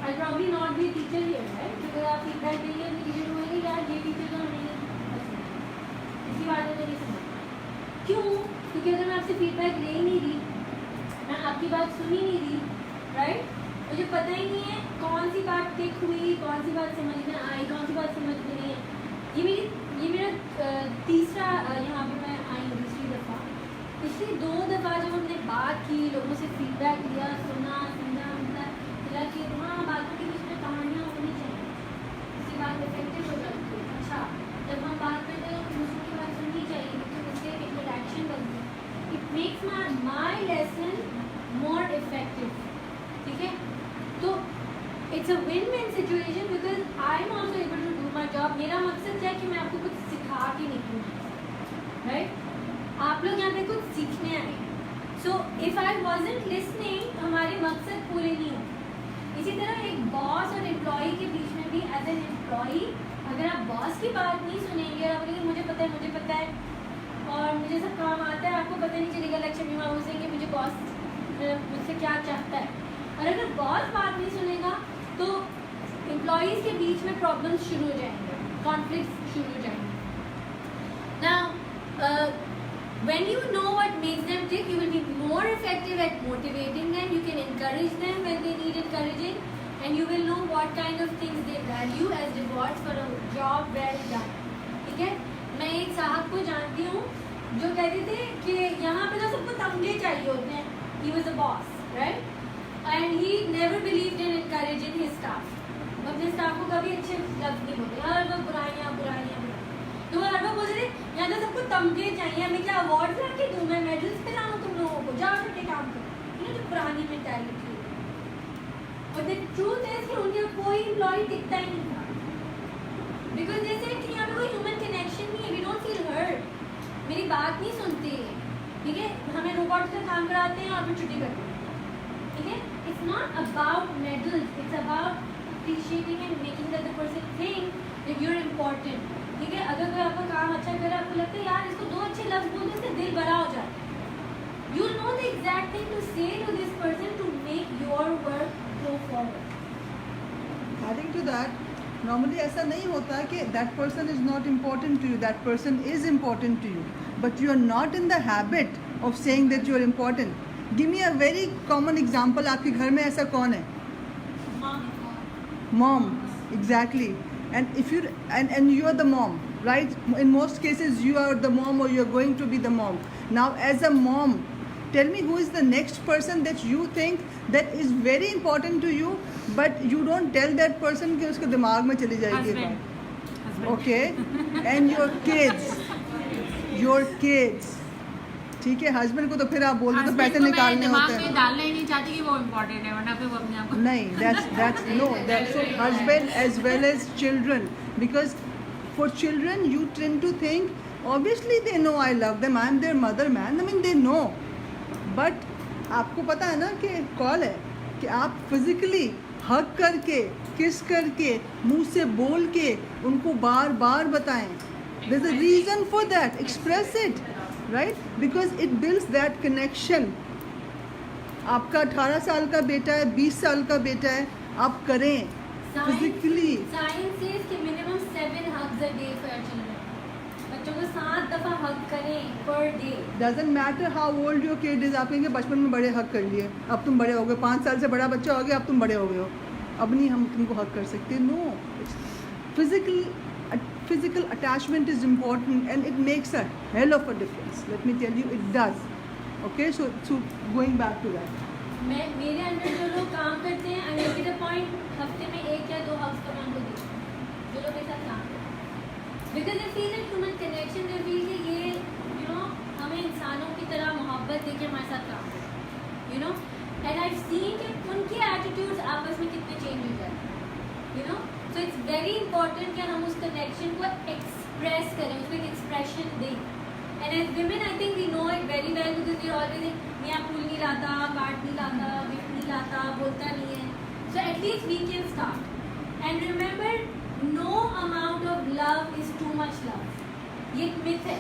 I probably not be teacher here, right? अगर आप feedback देंगे तो टीचर बोलेंगे यार ये टीचर तो नहीं पसंद, इसी बात में नहीं समझ। क्यों? क्योंकि अगर मैं आपसे फीडबैक ले ही नहीं रही, मैं आपकी बात सुन ही नहीं रही, राइट? मुझे पता ही नहीं है कौन सी बात टिक हुई, कौन सी बात समझ में आई, कौन सी बात समझ में नहीं है। ये मेरा तीसरा यहाँ पे मैं आई हूँ, दूसरी दफ़ा। पिछली 2 दफ़ा जब हमने बात की, लोगों से फीडबैक लिया, सुना समझा, मतलब लगा कि हाँ बातों के बीच में कहानियाँ होनी चाहिए, इससे बात इफेक्टिव हो जाती है। अच्छा, जब हम बात करते हैं तो दूसरों की बात सुननी चाहिए, क्योंकि उससे इंटरेक्शन बनती है। It makes my lesson more effective, ठीक है? तो it's a win win situation because I am also able to do my job. मेरा मकसद क्या है कि मैं आपको कुछ सिखा के निकलूँ, राइट? आप लोग यहाँ पे कुछ सीखने आए। So if I wasn't listening, हमारे मकसद पूरे नहीं होते। इसी तरह एक बॉस और एम्प्लॉई के बीच में भी, एज एन एम्प्लॉई अगर आप बॉस की बात नहीं सुनेंगे, आप बोलेंगे मुझे पता है और मुझे सब काम आता है, आपको पता नहीं चलेगा लक्ष्य में वहाँ घुसेंगे मुझे बॉस मुझसे क्या चाहता है। और अगर बॉस बात नहीं सुनेगा तो एम्प्लॉयज़ के बीच में प्रॉब्लम्स शुरू हो जाएंगे, कॉन्फ्लिक्ट्स शुरू हो जाएंगे। Now when you know what makes them tick, you will be more effective at motivating them. You can encourage them when they need encouraging, and you will know what kind of things they value as rewards for a job well done. ठीक है? मैं एक साहब को जानती हूँ जो कहते थे कि यहाँ पे तो सबको तमगे चाहिए होते हैं। He was a boss, right? And he never believed in encouraging his staff. वो अपने स्टाफ को कभी अच्छे लफ्ज़ नहीं बोलते, हर वक्त बुराइयाँ। तो हर वक्त बोल रहे यहाँ तो सबको तमगे चाहिए, मैं क्या अवार्ड ला के दूँ, मैं मेडल्स पिलाऊँ तुम लोगों को, जाओ करके काम करो। ये जो पुरानी मेंटालिटी है। और द ट्रूथ है कि उनके कोई एम्प्लॉय टिकता ही नहीं था, बिकॉज जैसे कि यहाँ पे कोई ह्यूमन कनेक्शन नहीं है, वी डोंट फील हर्ट, मेरी बात नहीं सुनते, ठीक है? हमें रोबोट से काम कराते हैं और फिर छुट्टी करते हैं, ठीक है? It's not about medals, it's about appreciating and making the other person think that you're important, ठीक है? अगर कोई आपका काम अच्छा करे, आपको लगता है यार इसको 2 अच्छे लफ्ज़ बोलते इससे दिल भरा हो जाता है, you know the exact thing to say to this person to make your work go forward. Adding to that, normally ऐसा नहीं होता कि that person is not important to you, that person is important to you, but you are not in the habit of saying that you are important. Give me a very common example. आपके घर में ऐसा कौन है? Mom, exactly. And if you and you are the mom, right? In most cases you are the mom or you are going to be the mom. Now as a mom, tell me who is the next person that you think that is very important to you, but you don't tell that person कि उसके दिमाग में चली जाएगी बात. Okay? And your kids. ठीक है, husband को तो फिर आप बोल रहे तो पैसे निकालने होते हैं, डालना ही नहीं चाहती कि वो इम्पोर्टेंट है, वरना फिर वो अपने आप को नहीं, that's husband as well as children, because for children you tend to think obviously they know I love them, I am their mother, man, I mean they know, but आपको पता है ना कि कॉल है कि आप फिजिकली हग करके, किस करके, मुंह से बोल के उनको बार बार बताएं. There's a reason for that. Express it, right? Because it builds that connection. आपका 18 साल का बेटा है, 20 साल का बेटा है, आप करें physically. Science says कि minimum 7 hugs a day for your children. बच्चों को 7 दफ़ा हग करें per day. Doesn't matter how old your kid is. आप कहेंगे बचपन में बड़े हग कर लिए, अब तुम बड़े हो गए, 5 साल से बड़ा बच्चा हो गया, अब तुम बड़े हो गए हो, अब नहीं हम तुमको हग कर सकते. No, physical attachment is important and it makes a hell of a difference. Let me tell you, it does. Okay, so going back to that. मेरे अंदर जो लोग काम करते हैं, I make it a point हफ्ते में 1 या 2 हफ्ते का मैं उनको देती हूँ, जो लोग मेरे साथ काम करते हैं, because they feel that human connection, they feel कि ये हमें इंसानों की तरह मोहब्बत देके हमारे साथ काम करते हैं, एंड आई सीन कि उनके एटीट्यूड्स आपस में कितने चेंज हो जाते हैं, सो इट्स वेरी इंपॉर्टेंट कि हम उस कनेक्शन को एक्सप्रेस करें, उसको एक एक्सप्रेशन दें. And as women, I think we know it very well because we're always like, मैं फूल नहीं लाता, कार्ड नहीं लाता, गिफ्ट नहीं लाता, बोलता नहीं है. So at least we can start. And remember, no amount of love is too much love. ये एक myth है.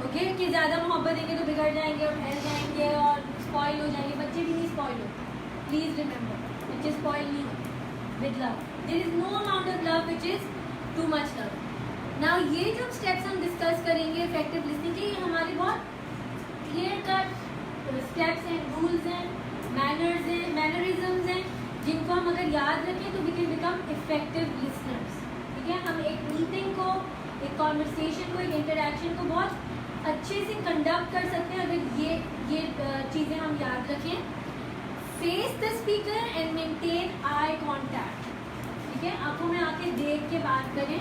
Okay? कि ज़्यादा मोहब्बत देंगे तो बिगड़ जाएंगे और फैल जाएंगे और spoil हो जाएंगे. बच्चे भी नहीं spoil होते. Please remember, बच्चे spoil नहीं होते. with love. There is no amount of love which is too much love. Now ये जो steps हम discuss करेंगे effective listening के, ये हमारे बहुत clear cut steps हैं, rules हैं, manners हैं, mannerisms हैं, जिनको हम अगर याद रखें तो we can become effective listeners. ठीक है, हम एक meeting को, एक conversation को, एक interaction को बहुत अच्छे से conduct कर सकते हैं अगर ये चीज़ें हम याद रखें. Face the speaker and maintain eye contact. ठीक है, आंखों में आके देख के बात करें.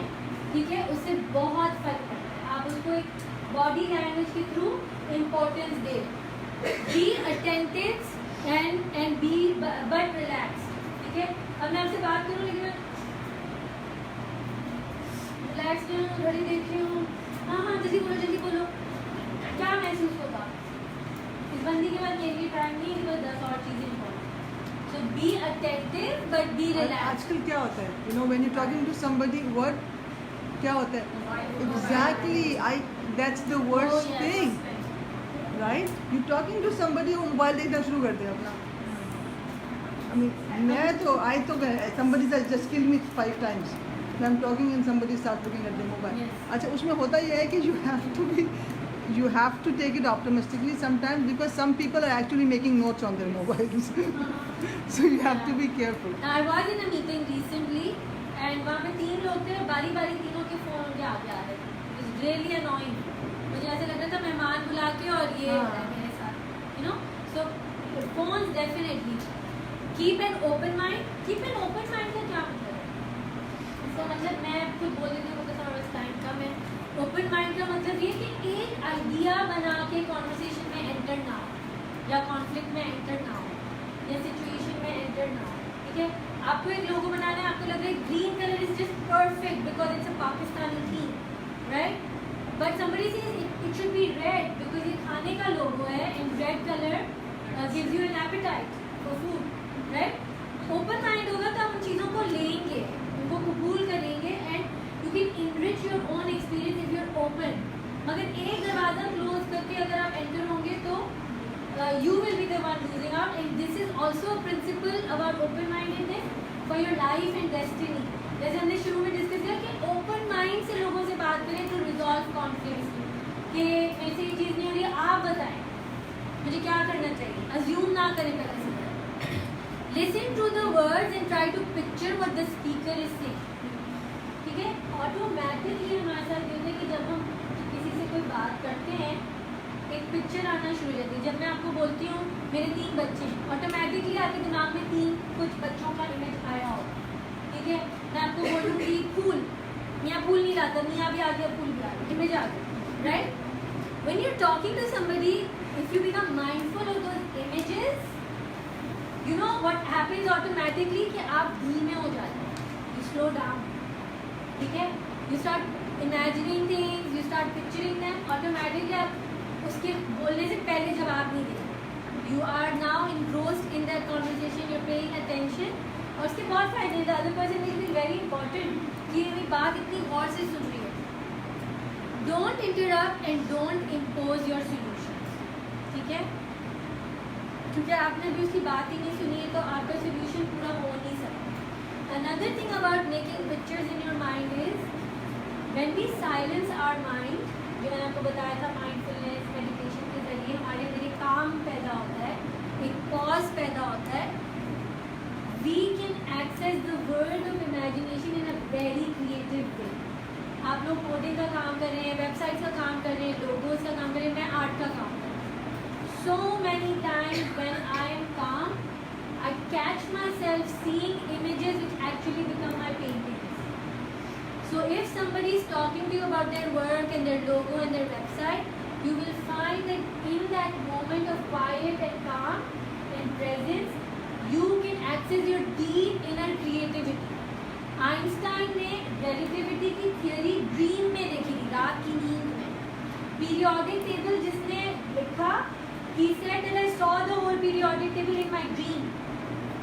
ठीक है, उससे बहुत फर्क पड़ता है. आप उसको एक बॉडी लैंग्वेज के थ्रू इम्पोर्टेंस दें. Be attentive and be but relax. ठीक है, अब मैं आपसे बात करूँ लेकिन मैं रिलैक्स हूँ, घड़ी देख रही हूँ. हाँ जल्दी बोलो. क्या महसूस होगा? इस बंदी के बाद ये टाइम नहीं है, 10 और चीज़ें important. So be attentive but be relax. आजकल क्या होता है, you know, when you talking to somebody, word क्या होता है exactly, that's the worst thing, right? You talking to somebody, वो मोबाइल देखना शुरू कर दे अपना. I mean, I तो somebody has just killed me 5 times. When I'm talking and somebody starts looking at the mobile. Yes. अच्छा, उसमें होता ये है कि you have to take it optimistically sometimes, because some people are actually making notes on their mobiles. So you have to be careful. I was in a meeting recently and वहाँ पे 3 लोग थे, बारी तीनों के फ़ोन उनके आगे आ रहे थे. It was really annoying. मुझे ऐसा लग रहा था मेहमान बुला के और ये हो रहा है मेरे साथ. You know, so phones definitely. Keep an open mind. Keep an open mind का क्या मतलब है? इसका मतलब मैं खुद बोल देती हूँ, हमारे पास टाइम कम है. ओपन माइंड का मतलब ये कि एक आइडिया बना के कॉन्वर्सेशन में एंटर ना हो, या कॉन्फ्लिक्ट में एंटर ना हो, या सिचुएशन में एंटर ना हो. ठीक है, आपको एक लोगो बनाना है, आपको लग रहा है green colour is just perfect because it's a Pakistani theme, right? But somebody says it should be red because ये खाने का लोगो है and red colour gives you an appetite for food, right? Open mind होगा तो आप उन चीज़ों को लेंगे, उनको कबूल करेंगे and you can enrich your own experience if you're open. मगर एक दरवाज़ा क्लोज करके अगर आप एंटर होंगे तो you will be the one losing out, and this is also a principle about open mindedness for your life and destiny. जैसे हमने शुरू में डिस्कस किया कि ओपन माइंड से लोगों से बात करें to resolve conflicts. कि मेरे से ये चीज़ नहीं हो रही, आप बताएं मुझे क्या करना चाहिए. अज्यूम ना करें पहले से. Listen to the words and try to picture what the speaker is saying. ठीक है, ऑटोमेटिकली हमारे साथ ये होता है कि जब हम किसी से कोई बात करते हैं एक पिक्चर आना शुरू हो जाती है. जब मैं आपको बोलती हूँ मेरे 3 बच्चे हैं, ऑटोमेटिकली आपके दिमाग में 3 कुछ बच्चों का इमेज आया होगा. ठीक है, मैं आपको बोलूँगी फूल, मियाँ फूल नहीं लाता, मियाँ भी आ गया, फूल भी आ गया, इमेज आ गया, right? When you are talking to somebody, if you become mindful of those images, you know what happens automatically कि आप धीमे हो जाते हैं, यू स्लो डाउन. ठीक है, you start imagining things, you start picturing them. Automatically आप उसके बोलने से पहले जवाब नहीं देते. You are now engrossed in that conversation, you are paying attention. और उसके बहुत फायदे हैं. The other person is very important कि ये मेरी बात इतनी गौर से सुन रही है. Don't interrupt and don't impose your solution. ठीक है, क्योंकि आपने भी उसकी बात ही नहीं सुनी है तो आपका सोल्यूशन पूरा हो नहीं सकता. Another thing about making pictures in your mind is when we silence our mind, जो मैंने आपको बताया था mindfulness meditation के जरिए हमारे अंदर एक काम पैदा होता है, एक pause पैदा होता है. We can access the world of imagination in a very creative way. आप लोग कोडिंग का काम कर रहे हैं, वेबसाइट्स का काम कर रहे हैं, लोगोस का काम कर रहे हैं, मैं आर्ट का काम कर रही हूँ. So many times when I am calm, I catch myself seeing images which actually become my paintings. So if somebody is talking to you about their work and their logo and their website, you will find that in that moment of quiet and calm and presence, you can access your deep inner creativity. Einstein ने relativity की theory dream में देखी थी, रात की नींद में. Periodic table जिसने लिखा, he said that I saw the whole periodic table in my dream.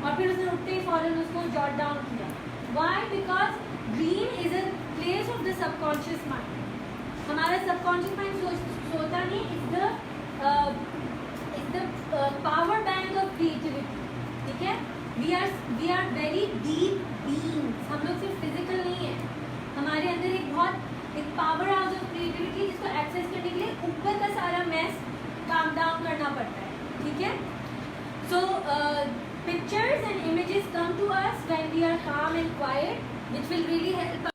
और फिर उसने उठते ही फौरन उसको जॉट डाउन किया. Why? Because dream is a place of the subconscious mind. हमारा सबकॉन्शियस माइंड सोता नहीं, is the power bank of creativity. ठीक है, we are very deep beings. हम लोग सिर्फ फिजिकल नहीं है, हमारे अंदर एक पावर हाउस ऑफ क्रिएटिविटी जिसको एक्सेस करने के लिए ऊपर का सारा मैस काम डाउन करना पड़ता है. ठीक है. सो pictures and images come to us when we are calm and quiet, which will really help